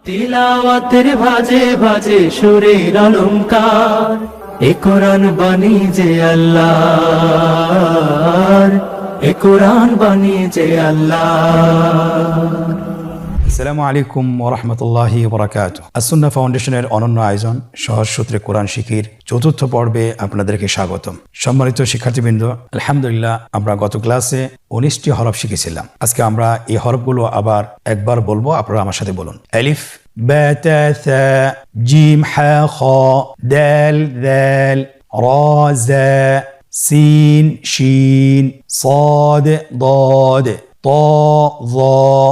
তিলাওয়াতের ভাজে ভাজে সুরের অলংকার, এ কোরআন বাণী যে আল্লাহর, এ কোরআন বাণী যে আল্লাহর। আসসালামু আলাইকুম ওয়া রাহমাতুল্লাহি ওয়া বারাকাতুহু। আস-সুন্নাহ ফাউন্ডেশনের অনন্য আয়োজন সহজ সূত্রে কোরআন শিখির চতুর্থ পর্বে আপনাদেরকে স্বাগতম। সম্মানিত শিক্ষার্থীবৃন্দ, আলহামদুলিল্লাহ আমরা গত ক্লাসে 19টি হরফ শিখেছিলাম। আজকে আমরা এই হরফগুলো আবার একবার বলবো, আপনারা আমার সাথে বলুন। আলিফ বা তা সা জিম হা খ দাল যাল রা জা সিন শিন صاد ضاد طاء ظاء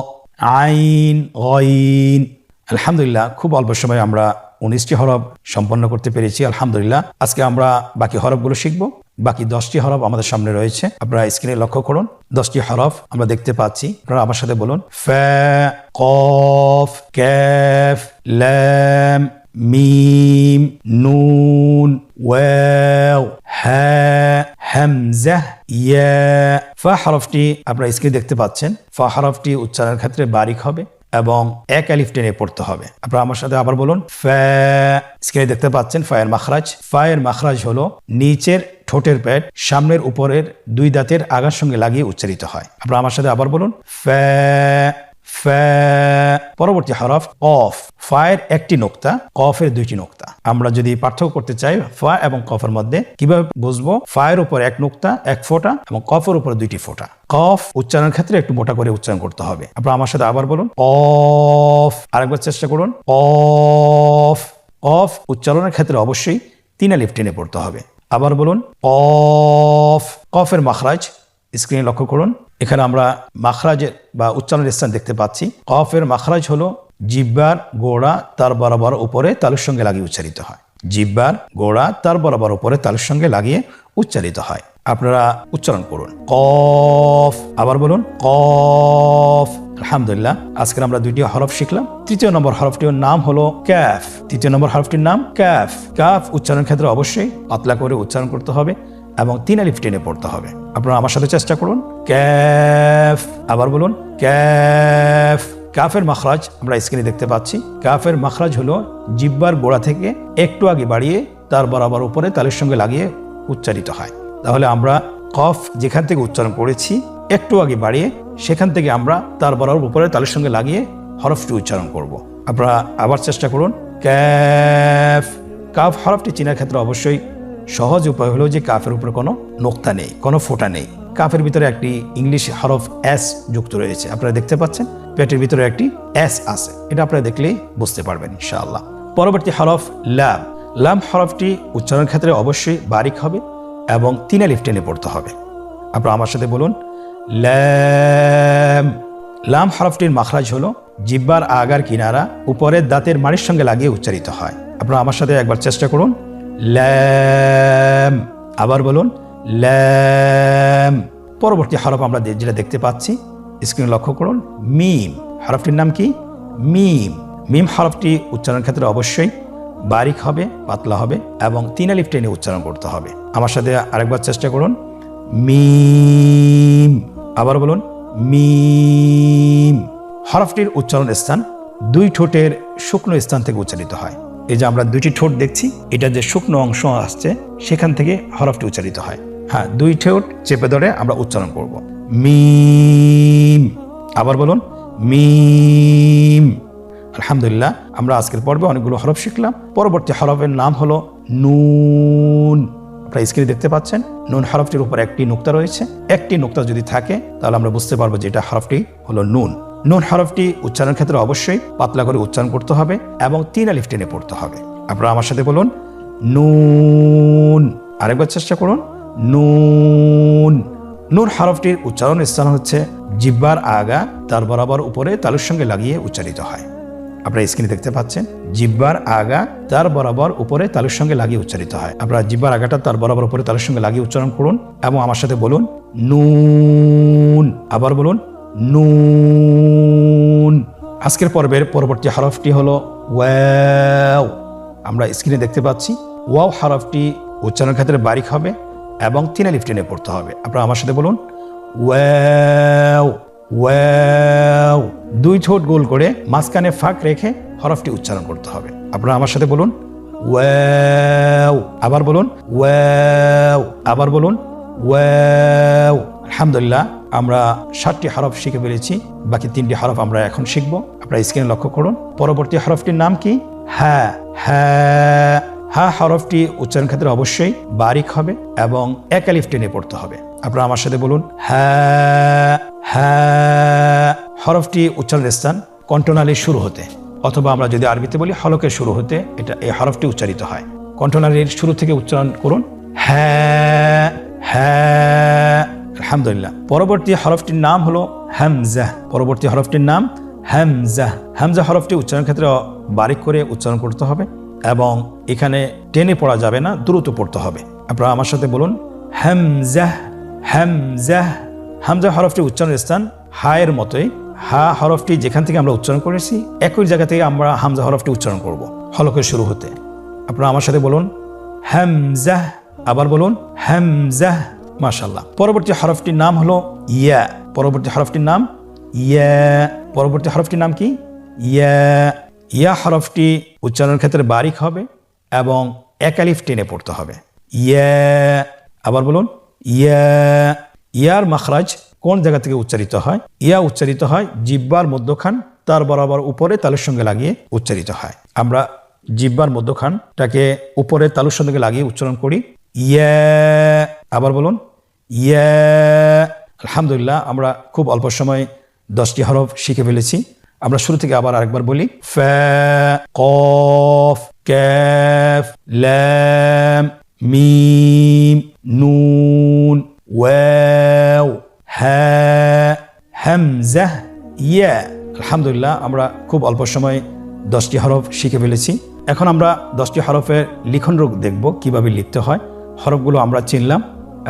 আইন গইন। আলহামদুলিল্লাহ খুব অল্প সময়ে আমরা 19টি হরফ সম্পন্ন করতে পেরেছি আলহামদুলিল্লাহ। আজকে আমরা বাকি হরফগুলো শিখব। বাকি 10টি হরফ আমাদের সামনে রয়েছে, আপনারা স্ক্রিনে লক্ষ্য করুন। 10টি হরফ আমরা দেখতে পাচ্ছি, আপনারা আমার সাথে বলুন। ফা কফ কাফ লাম মিম নুন ওয়াও হা হামজা ইয়া। ফা হরফটি আপনারা স্ক্রিনে দেখতে পাচ্ছেন। ফা হরফটি উচ্চারণের ক্ষেত্রে বারিক হবে এবং এক আলিফ টেনে পড়তে হবে। আপনারা আমার সাথে আবার বলুন। ফা। স্ক্রিনে দেখতে পাচ্ছেন ফায়ের মাখরাজ। ফায়ের মাখরাজ হলো নিচের ঠোঁটের প্যাড সামনের উপরের দুই দাঁতের আগার সঙ্গে লাগিয়ে উচ্চারিত হয়। আপনারা আমার সাথে আবার বলুন। ফা ফা। পরবর্তী হরফ কফ। ফায়ের একটি নোক্তা, কফের দুইটি নোক্তা। আমরা যদি পার্থক্য করতে চাই ফা এবং কফের মধ্যে, কিভাবে বুঝবো? ফায়ের উপর এক নোক্তা এক ফোঁটা এবং কফের উপর দুইটি ফোঁটা। কফ উচ্চারণের ক্ষেত্রে একটু মোটা করে উচ্চারণ করতে হবে। আপনারা আমার সাথে আবার বলুন। কফ। আরেকবার চেষ্টা করুন। কফ। কফ উচ্চারণের ক্ষেত্রে অবশ্যই 3 আলিফ টেনে পড়তে হবে। আবার বলুন কফ। কফের মাখরাজ স্ক্রিনে লক্ষ্য করুন। এখানে আমরা মাখরাজের বা উচ্চারণের স্থান দেখতে পাচ্ছি। কফের মাখরাজ হলো জিহ্বার গোড়া তার বরাবর উপরে তালুর সঙ্গে লাগিয়ে উচ্চারিত হয়। জিহ্বার গোড়া তার বরাবর উপরে তালুর সঙ্গে লাগিয়ে উচ্চারিত হয়। আপনারা উচ্চারণ করুন কফ। আবার বলুন কফ। আলহামদুলিল্লাহ আজকে আমরা 2টি হরফ শিখলাম। তৃতীয় নম্বর হরফটির নাম হলো কাফ। তৃতীয় নম্বর হরফটির নাম কাফ। কাফ উচ্চারণের ক্ষেত্রে অবশ্যই পাতলা করে উচ্চারণ করতে হবে এবং 3 আলিফ টেনে পড়তে হবে। আপনারা আমার সাথে চেষ্টা করুন। কাফ। আবার বলুন কাফ। কাফের মাখরাজ আমরা স্ক্রিনে দেখতে পাচ্ছি। কাফের মাখরাজ হলো জিহ্বার গোড়া থেকে একটু আগে বাড়িয়ে তার বরাবর উপরে তালের সঙ্গে লাগিয়ে উচ্চারিত হয়। তাহলে আমরা কফ যেখান থেকে উচ্চারণ করেছি একটু আগে বাড়িয়ে সেখান থেকে আমরা তার বরাবর উপরে তালের সঙ্গে লাগিয়ে হরফটি উচ্চারণ করব। আপনারা আবার চেষ্টা করুন। কাফ। কাফ হরফটি চেনার ক্ষেত্রে অবশ্যই সহজ উপায় হলো যে কাফের উপরে কোনো নোক্তা নেই, কোনো ফোঁটা নেই। কাফের ভিতরে একটি ইংলিশ হরফ এস যুক্ত রয়েছে, আপনারা দেখতে পাচ্ছেন। পেটের ভিতরে একটি এস আছে, এটা আপনারা দেখলেই বুঝতে পারবেন ইনশাআল্লাহ। পরবর্তী হরফ লাম। লাম হরফটি উচ্চারণের ক্ষেত্রে অবশ্যই বারিক হবে এবং 3 আলিফ টেনে পড়তে হবে। আপনারা আমার সাথে বলুন লাম। লাম হরফটির মাখরাজ হলো জিহ্বার আগার কিনারা উপরের দাঁতের মাড়ির সঙ্গে লাগিয়ে উচ্চারিত হয়। আপনারা আমার সাথে একবার চেষ্টা করুন। লাম। আবার বলুন লাম। পরবর্তী হরফ আমরা যেটা দেখতে পাচ্ছি স্ক্রিনে লক্ষ্য করুন। মিম। হরফটির নাম কি? মিম। মিম হরফটি উচ্চারণের ক্ষেত্রে অবশ্যই বারিক হবে, পাতলা হবে এবং 3 আলিফ টেনে উচ্চারণ করতে হবে। আমার সাথে আরেকবার চেষ্টা করুন। মিম। আবার বলুন মিম। হরফটির উচ্চারণ স্থান 2 ঠোঁটের শুকনো স্থান থেকে উচ্চারিত হয়। এই যে আমরা 2টি ঠোঁট দেখছি, এটা যে শুকনো অংশ আসছে সেখান থেকে হরফটি উচ্চারিত হয়। হ্যাঁ, 2 ঠোঁট চেপে ধরে আমরা উচ্চারণ করব মিম। আবার বলুন মিম। আলহামদুলিল্লাহ আমরা আজকের পর্বে অনেকগুলো হরফ শিখলাম। পরবর্তী হরফের নাম হলো নুন। আপনারা স্ক্রিনে দেখতে পাচ্ছেন নুন হরফটির উপর একটি নোক্তা রয়েছে। একটি নোক্তা যদি থাকে তাহলে আমরা বুঝতে পারবো যে এটা হরফটি হলো নুন। নুন হরফটি উচ্চারণের ক্ষেত্রে অবশ্যই পাতলা করে উচ্চারণ করতে হবে এবং 3 আলিফ টেনে পড়তে হবে। আপনারা আমার সাথে বলুন নুন। আরেকবার চেষ্টা করুন নুন। নুন হরফটির উচ্চারণ স্থান হচ্ছে জিহ্বার আগা তার বরাবর উপরে তালুর সঙ্গে লাগিয়ে উচ্চারিত হয়। আপনারা স্ক্রিনে দেখতে পাচ্ছেন জিহ্বার আগা তার বরাবর উপরে তালুর সঙ্গে লাগিয়ে উচ্চারিত হয়। আপনারা জিহ্বার আগাটা তার বরাবর উপরে তালুর সঙ্গে লাগিয়ে উচ্চারণ করুন এবং আমার সাথে বলুন নুন। আবার বলুন নুন। আজকের পর্বের পরবর্তী হরফটি হলো ওয়াও। আমরা স্ক্রিনে দেখতে পাচ্ছি ওয়াও হরফটি উচ্চারণের ক্ষেত্রে বারিক হবে এবং 3 আলিফ টেনে পড়তে হবে। আপনারা আমার সাথে বলুন ওয়াও। ওয়াও। দুই ঠোঁট গোল করে মাঝখানে ফাঁক রেখে হরফটি উচ্চারণ করতে হবে। আপনারা আমার সাথে বলুন ওয়াও। আবার বলুন ওয়াও। আবার বলুন ওয়াও। আলহামদুলিল্লাহ, আমরা 7টি হরফ শিখে ফেলেছি। বাকি 3টি হরফ আমরা এখন শিখব। আপনারা স্ক্রিনে লক্ষ্য করুন। পরবর্তী হরফটির নাম কি? হ্যাঁ। হ্যাঁ। হা হরফটি উচ্চারণ ক্ষেত্রে অবশ্যই বারিক হবে এবং এক আলিফ টেনে পড়তে হবে। আপনারা আমার সাথে বলুন হ্যাঁ। হ্যাঁ। হরফটি উচ্চারণের স্থান কণ্ঠনালীর শুরু হতে, অথবা আমরা যদি আরবিতে বলি হলকের শুরু হতে এই হরফটি উচ্চারিত হয়। কণ্ঠনালীর শুরু থেকে উচ্চারণ করুন হ্যাঁ। হ্যাঁ। আলহামদুলিল্লাহ। পরবর্তী হরফটির নাম হলো হামজা। পরবর্তী হরফটির নাম হামজা। হামজা হরফটি উচ্চারণ ক্ষেত্রে বারিক করে উচ্চারণ করতে হবে এবং এখানে টেনে পড়া যাবে না, দ্রুত পড়তে হবে। আপনারা আমার সাথে বলুন হামজা। হামজা। হামজা হরফটি উচ্চারণের স্থান হায়ের মতোই। হা হরফটি যেখান থেকে আমরা উচ্চারণ করেছি একই জায়গা থেকে আমরা হামজা হরফটি উচ্চারণ করব হলকের শুরু হতে। আপনারা আমার সাথে বলুন হামজা। আবার বলুন হামজা। মাশাআল্লাহ। পরবর্তী হরফটির নাম হলো ইয়া। পরবর্তী হরফটির নাম ইয়া। পরবর্তী হরফটির নাম কি? ইয়া। ইয়া হরফটি উচ্চারণের ক্ষেত্রে বারিক হবে এবং এক আলিফ টেনে পড়তে হবে। ইয়া। আবার বলুন ইয়া। ইয়ার মাখরাজ কোন জায়গা থেকে উচ্চারিত হয়? ইয়া উচ্চারিত হয় জিহ্বার মধ্যখান তার বরাবর উপরে তালুর সঙ্গে লাগিয়ে উচ্চারিত হয়। আমরা জিহ্বার মধ্যখানটাকে উপরে তালুর সঙ্গে লাগিয়ে উচ্চারণ করি ইয়া। আবার বলুন ইয়া। আলহামদুলিল্লাহ, আমরা খুব অল্প সময় 10টি হরফ শিখে ফেলেছি। আমরা শুরু থেকে আবার আরেকবার বলি ফা, কফ, কাফ, লাম, মিম, নুন, ওয়াও, হা, হামজা, ইয়া। আলহামদুলিল্লাহ, আমরা খুব অল্প সময় 10টি হরফ শিখে ফেলেছি। এখন আমরা 10টি হরফের লিখন রূপ দেখব, কিভাবে লিখতে হয়। হরফগুলো আমরা চিনলাম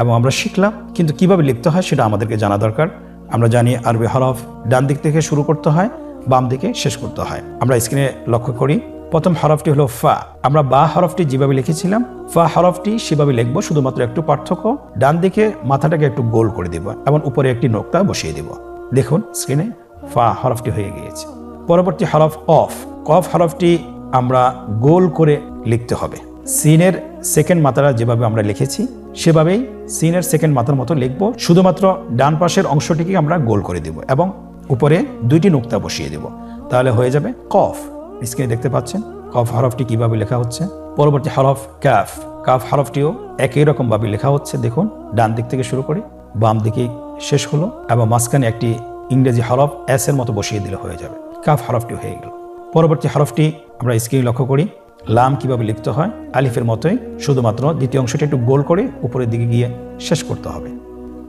এবং আমরা শিখলাম, কিন্তু কিভাবে লিখতে হয় সেটা আমাদেরকে জানা দরকার। আমরা জানি আরবি হরফ ডান দিক থেকে শুরু করতে হয়, বাম দিকে শেষ করতে হয়। আমরা স্ক্রিনে লক্ষ্য করি, প্রথম হরফটি হলো ফা। আমরা বা হরফটি যেভাবে লিখেছিলাম ফা হরফটি সেভাবে লিখবো, শুধুমাত্র একটু পার্থক্য, ডান দিকে মাথাটাকে একটু গোল করে দিব এবং উপরে একটি নোক্তা বসিয়ে দিব। দেখুন স্ক্রিনে ফা হরফটি হয়ে গিয়েছে। পরবর্তী হরফ কফ। কফ হরফটি আমরা গোল করে লিখতে হবে। সিনের সেকেন্ড মাত্রা যেভাবে আমরা লিখেছি সেভাবেই সিনের সেকেন্ড মাত্রার মতো লিখব, শুধুমাত্র ডান পাশের অংশটিকে আমরা গোল করে দেব এবং উপরে 2টি নোক্তা বসিয়ে দেব, তাহলে হয়ে যাবে কফ। স্ক্রিনে দেখতে পাচ্ছেন কফ হরফটি কিভাবে লেখা হচ্ছে। পরবর্তী হরফ কাফ। কাফ হরফটিও একই রকম ভাবে লেখা হচ্ছে। দেখুন ডান দিক থেকে শুরু করে বাম দিকে শেষ হলো এবং মাঝখানে একটি ইংরেজি হরফ এস এর মতো বসিয়ে দিলে হয়ে যাবে, কাফ হরফটি হয়ে গেল। পরবর্তী হরফটি আমরা স্ক্রিনে লক্ষ্য করি, লাম কিভাবে লিখতে হয় আলিফের মতোই, শুধুমাত্র দ্বিতীয় অংশটি একটু গোল করে উপরের দিকে গিয়ে শেষ করতে হবে।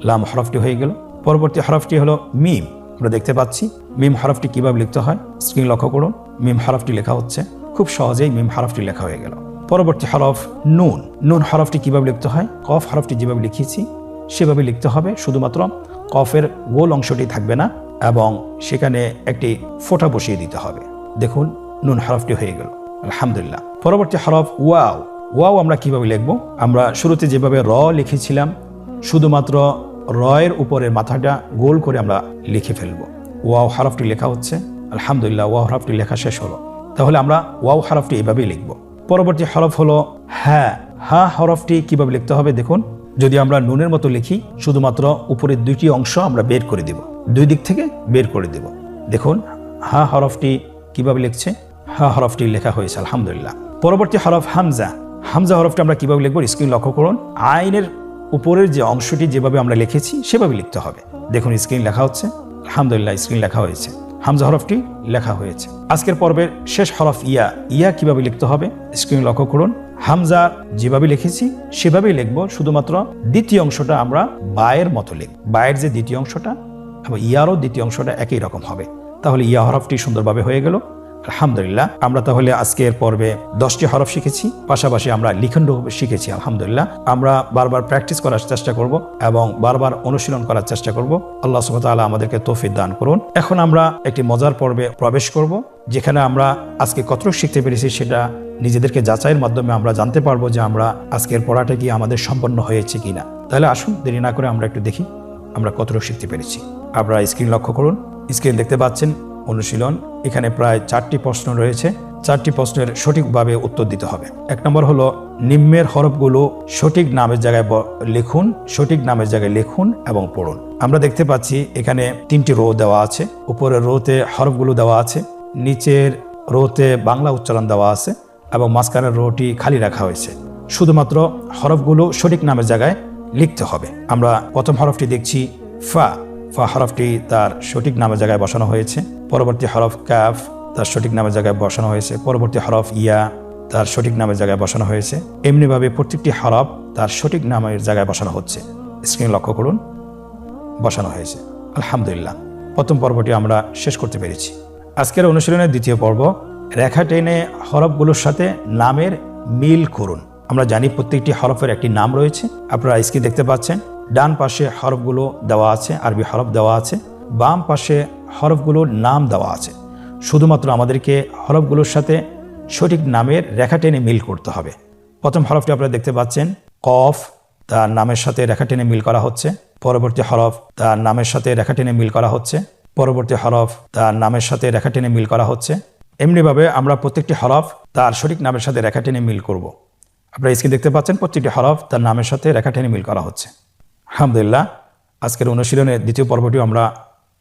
লাম হরফটি হয়ে গেল। পরবর্তী হরফটি হলো মিম। আমরা দেখতে পাচ্ছি মিম হরফটি কিভাবে লিখতে হয়, স্ক্রিন লক্ষ্য করুন। মিম হরফটি লেখা হচ্ছে, খুব সহজেই মিম হরফটি লেখা হয়ে গেল। পরবর্তী হরফ নুন। নুন হরফটি কিভাবে লিখতে হয়, কফ হরফটি যেভাবে লিখিয়েছি সেভাবে লিখতে হবে, শুধুমাত্র কফের গোল অংশটি থাকবে না এবং সেখানে একটি ফোঁটা বসিয়ে দিতে হবে। দেখুন নুন হরফটি হয়ে গেল। আলহামদুলিল্লাহ। পরবর্তী হরফ ওয়াও। ওয়াও আমরা কিভাবে লিখব? আমরা শুরুতে যেভাবে র লিখেছিলাম শুধুমাত্র রয়ের উপরের মাথাটা গোল করে আমরা লিখে ফেলবো। ওয়াও হরফটি লেখা হচ্ছে। আলহামদুলিল্লাহ, ওয়াও হরফটি লেখা শেষ হলো। তাহলে আমরা ওয়াও হরফটি এভাবেই লিখব। পরবর্তী হরফ হলো হ্যাঁ। হা হরফটি কিভাবে লিখতে হবে দেখুন, যদি আমরা নুনের মতো লিখি শুধুমাত্র উপরের 2টি অংশ আমরা বের করে দিব, 2 দিক থেকে বের করে দেব। দেখুন হা হরফটি কিভাবে লিখছে, হা হরফটি লেখা হয়েছে। আলহামদুলিল্লাহ। পরবর্তী হরফ হামজা। হামজা হরফটি আমরা কিভাবে লিখবো, স্ক্রিন লক্ষ্য করুন। আইনের উপরের যে অংশটি যেভাবে আমরা লিখেছি সেভাবে লিখতে হবে। দেখুন স্ক্রিন লেখা হচ্ছে। আলহামদুলিল্লাহ, স্ক্রিন লেখা হয়েছে, হামজা হরফটি লেখা হয়েছে। আজকের পর্বের শেষ হরফ ইয়া। ইয়া কিভাবে লিখতে হবে স্ক্রিন লক্ষ্য করুন। হামজা যেভাবে লিখেছি সেভাবেই লিখবো, শুধুমাত্র দ্বিতীয় অংশটা আমরা বায়ের মতো লিখব। বায়ের যে দ্বিতীয় অংশটা এবং ইয়ারও দ্বিতীয় অংশটা একই রকম হবে। তাহলে ইয়া হরফটি সুন্দরভাবে হয়ে গেল। আলহামদুলিল্লাহ, আমরা তাহলে আজকের পর্বে 10টি হরফ শিখেছি, পাশাপাশি আমরা লিখন শিখেছি। আলহামদুলিল্লাহ, আমরা বারবার প্র্যাকটিস করার চেষ্টা করব এবং বারবার অনুশীলন করার চেষ্টা করব। আল্লাহ সুবহানাহু ওয়া তাআলা আমাদেরকে তৌফিক দান করুন। এখন আমরা একটি মজার পর্বে প্রবেশ করব, যেখানে আমরা আজকে কতটুকু শিখতে পেরেছি সেটা নিজেদেরকে যাচাইয়ের মাধ্যমে আমরা জানতে পারবো যে আমরা আজকের পড়াটা কি আমাদের সম্পন্ন হয়েছে কিনা। তাহলে আসুন দেরি না করে আমরা একটু দেখি আমরা কতটুকু শিখতে পেরেছি। আপনারা স্ক্রিন লক্ষ্য করুন, স্ক্রিন দেখতে পাচ্ছেন অনুশীলন। এখানে প্রায় 4টি প্রশ্ন রয়েছে। 4টি প্রশ্নের সঠিকভাবে উত্তর দিতে হবে। 1 নম্বর হলো নিম্নের হরফগুলো সঠিক নামের জায়গায় লিখুন, সঠিক নামের জায়গায় লিখুন এবং পড়ুন। আমরা দেখতে পাচ্ছি এখানে 3টি রো দেওয়া আছে। উপরের রোতে হরফগুলো দেওয়া আছে, নিচের রোতে বাংলা উচ্চারণ দেওয়া আছে এবং মাঝখানের রোটি খালি রাখা হয়েছে। শুধুমাত্র হরফগুলো সঠিক নামের জায়গায় লিখতে হবে। আমরা প্রথম হরফটি দেখছি ফা। ফা হরফটি তার সঠিক নামের জায়গায় বসানো হয়েছে। পরবর্তী হরফ কাফ, তার সঠিক নামের জায়গায় বসানো হয়েছে। পরবর্তী হরফ ইয়া, তার সঠিক নামের জায়গায় বসানো হয়েছে। এমনিভাবে প্রত্যেকটি হরফ তার সঠিক নামের জায়গায় বসানো হচ্ছে। স্ক্রিন লক্ষ্য করুন, বসানো হয়েছে। আলহামদুলিল্লাহ, প্রথম পর্বটি আমরা শেষ করতে পেরেছি। আজকের অনুশীলনের দ্বিতীয় পর্ব, রেখা টেনে হরফগুলোর সাথে নামের মিল করুন। আমরা জানি প্রত্যেকটি হরফের একটি নাম রয়েছে। আপনারা স্ক্রিন দেখতে পাচ্ছেন, ডান পাশে হরফগুলো দেওয়া আছে, আরবি হরফ দেওয়া আছে। বাম পাশে হরফগুলোর নাম দেওয়া আছে। শুধুমাত্র আমাদেরকে হরফগুলোর সাথে সঠিক নামের রেখা টেনে মিল করতে হবে। প্রথম হরফটি আপনারা দেখতে পাচ্ছেন কফ, তার নামের সাথে রেখা টেনে মিল করা হচ্ছে। পরবর্তী হরফ তার নামের সাথে রেখা টেনে মিল করা হচ্ছে। পরবর্তী হরফ তার নামের সাথে রেখা টেনে মিল করা হচ্ছে। এমনিভাবে আমরা প্রত্যেকটি হরফ তার সঠিক নামের সাথে রেখা টেনে মিল করব। আপনারা স্ক্রিন দেখতে পাচ্ছেন প্রত্যেকটি হরফ তার নামের সাথে রেখা টেনে মিল করা হচ্ছে। আলহামদুলিল্লাহ, আজকের অনুশীলনের দ্বিতীয় পর্বটিও আমরা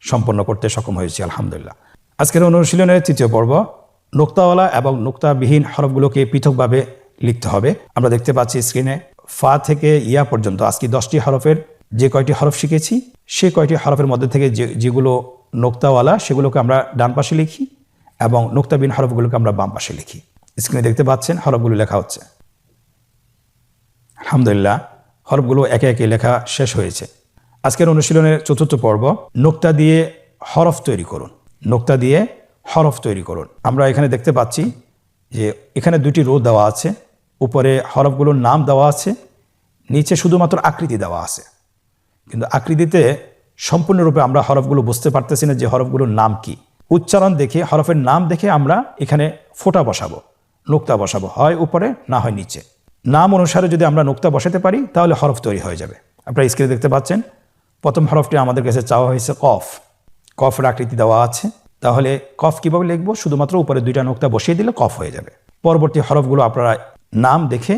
সম্পন্ন করতে সক্ষম হয়েছি। আলহামদুলিল্লাহ। আজকের অনুশীলনের তৃতীয় পর্ব, নোক্তাওয়ালা এবং নোক্তাবিহীন হরফগুলোকে পৃথকভাবে লিখতে হবে। আমরা দেখতে পাচ্ছি স্ক্রিনে ফা থেকে ইয়া পর্যন্ত আজকে 10টি হরফের যে কয়টি হরফ শিখেছি, সেই কয়টি হরফের মধ্যে থেকে যেগুলো নোক্তাওয়ালা সেগুলোকে আমরা ডান পাশে লিখি এবং নোক্তাবিহীন হরফগুলোকে আমরা বাম পাশে লিখি। স্ক্রিনে দেখতে পাচ্ছেন হরফগুলো লেখা হচ্ছে। আলহামদুলিল্লাহ, হরফগুলো একে একে লেখা শেষ হয়েছে। আজকের অনুশীলনের চতুর্থ পর্ব, নোক্তা দিয়ে হরফ তৈরি করুন। নোক্তা দিয়ে হরফ তৈরি করুন। আমরা এখানে দেখতে পাচ্ছি যে এখানে 2টি রো দেওয়া আছে। উপরে হরফগুলোর নাম দেওয়া আছে, নিচে শুধুমাত্র আকৃতি দেওয়া আছে। কিন্তু আকৃতিতে সম্পূর্ণরূপে আমরা হরফগুলো বুঝতে পারতেছি না যে হরফগুলোর নাম কি। উচ্চারণ দেখে, হরফের নাম দেখে আমরা এখানে ফোঁটা বসাবো, নোক্তা বসাবো, হয় উপরে না হয় নিচে। নাম অনুসারে যদি আমরা নোক্তা বসাতে পারি তাহলে হরফ তৈরি হয়ে যাবে। আপনারা স্ক্রিনে দেখতে পাচ্ছেন প্রথম হরফটি আমাদের কাছে চাওয়া হয়েছে কফ। কফের আকৃতি দেওয়া আছে, তাহলে কফ কিভাবে লিখবো? শুধুমাত্র উপরে 2টা নোক্তা বসিয়ে দিলে কফ হয়ে যাবে। পরবর্তী হরফগুলো আপনারা নাম দেখে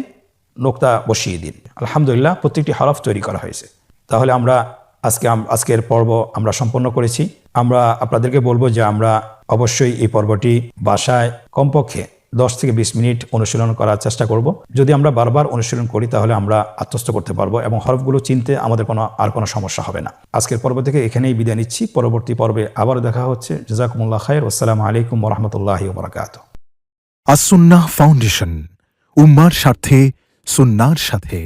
নোক্তা বসিয়ে দিন। আলহামদুলিল্লাহ, প্রত্যেকটি হরফ তৈরি করা হয়েছে। তাহলে আমরা আজকের পর্ব আমরা সম্পন্ন করেছি। আমরা আপনাদেরকে বলবো যে আমরা অবশ্যই এই পর্বটি বাসায় কমপক্ষে 10 থেকে 20 মিনিট অনুশীলন করার চেষ্টা করব। যদি আমরা বারবার অনুশীলন করি তাহলে আমরা আত্মস্থ করতে পারবো এবং হরফগুলো চিনতে আমাদের কোনো সমস্যা হবে না। আজকের পর্ব থেকে এখানেই বিদায় নিচ্ছি। পরবর্তী পর্বে আবারও দেখা হচ্ছে। জাযাকুমুল্লাহ খায়র। আসসালামু আলাইকুম ওয়া রাহমাতুল্লাহি ওয়া বারাকাতুহু। আস-সুন্নাহ ফাউন্ডেশন, উম্মার স্বার্থে সুন্নাহর সাথে।